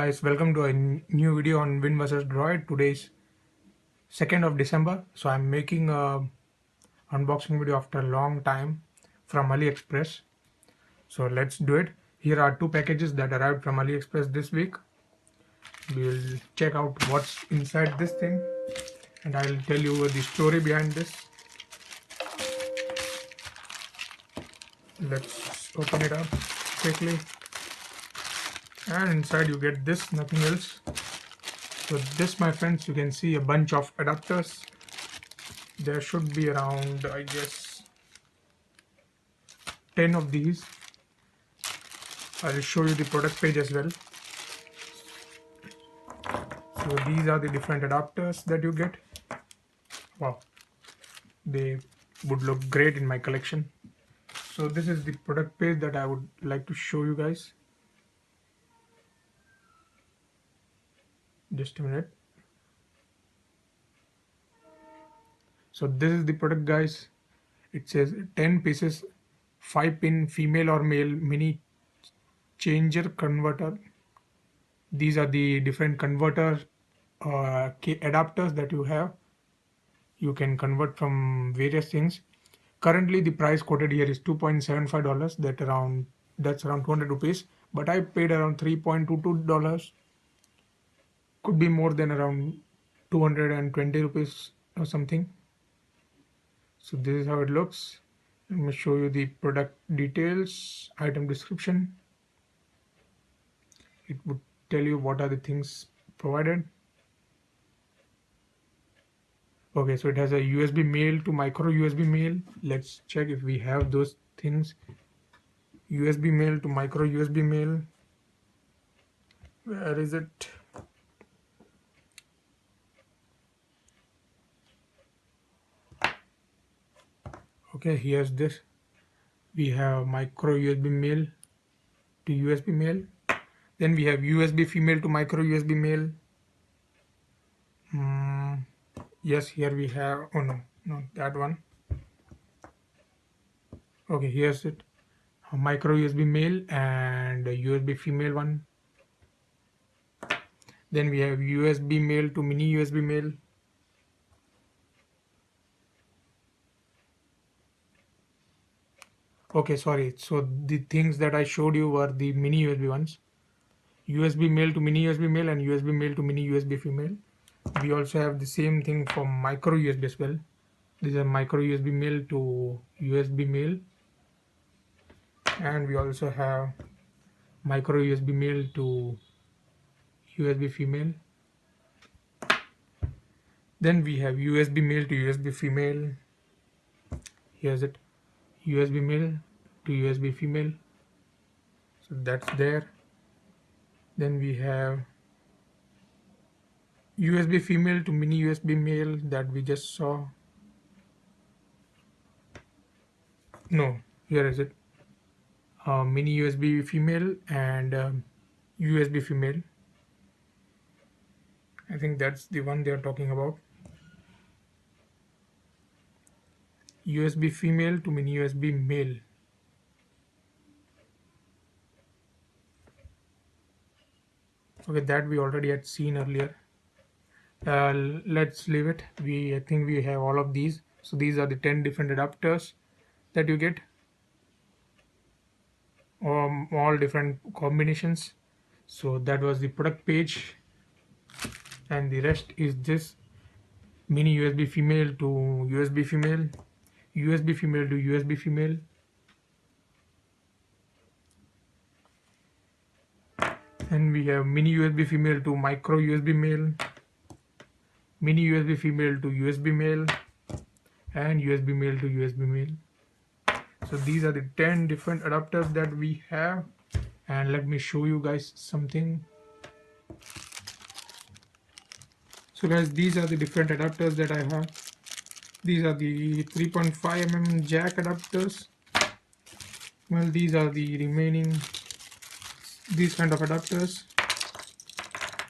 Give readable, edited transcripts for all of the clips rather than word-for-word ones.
guys, welcome to a new video on Win vs Droid. Today is 2nd of December, so I'm making a unboxing video after a long time from AliExpress. So let's do it. Here are two packages that arrived from AliExpress this week. We'll check out what's inside this thing and I'll tell you the story behind this. Let's open it up quickly. And inside you get this, nothing else. So this, my friends, you can see a bunch of adapters. There should be around, I guess, 10 of these. I'll show you the product page as well. So these are the different adapters that you get. Wow, they would look great in my collection. So this is the product page that I would like to show you guys. Just a minute. So this is the product, guys. It says 10 pieces 5-pin female or male mini changer converter. These are the different converter adapters that you have. You can convert from various things. Currently the price quoted here is $2.75. That's around 200 rupees, but I paid around $3.22. Could be more than around 220 rupees or something. So this is how it looks. Let me show you the product details, item description. It would tell you what are the things provided. Okay, so it has a USB male to micro USB male. Let's check if we have those things. USB male to micro USB male. Where is it? Okay, here's this. We have micro USB male to USB male. Then we have USB female to micro USB male. Yes, here we have, oh no, not that one. Okay, here's it. A micro USB male and a USB female one. Then we have USB male to mini USB male. Okay, sorry. So the things that I showed you were the mini USB ones. USB male to mini USB male and USB male to mini USB female. We also have the same thing for micro USB as well. These are micro USB male to USB male. And we also have micro USB male to USB female. Then we have USB male to USB female. Here's it. USB male to USB female. So that's there. Then we have USB female to mini USB male that we just saw. No, here is it. Mini USB female and USB female. I think that's the one they are talking about. USB female to mini USB male. Okay, that we already had seen earlier. Let's leave it. I think we have all of these. So these are the 10 different adapters that you get. All different combinations. So that was the product page, and the rest is this: mini USB female to USB female, USB female to USB female, and we have mini USB female to micro USB male, mini USB female to USB male, and USB male to USB male. So these are the 10 different adapters that we have, and let me show you guys something. So guys, these are the different adapters that I have. These are the 3.5 mm jack adapters. Well, these are the remaining, these kind of adapters,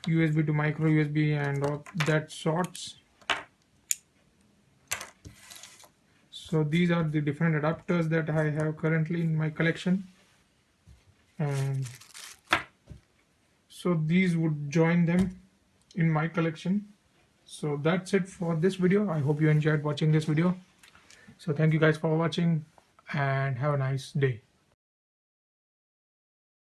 USB to micro USB and all that sorts. So these are the different adapters that I have currently in my collection. And so these would join them in my collection. So that's it for this video. I hope you enjoyed watching this video. So thank you guys for watching and have a nice day.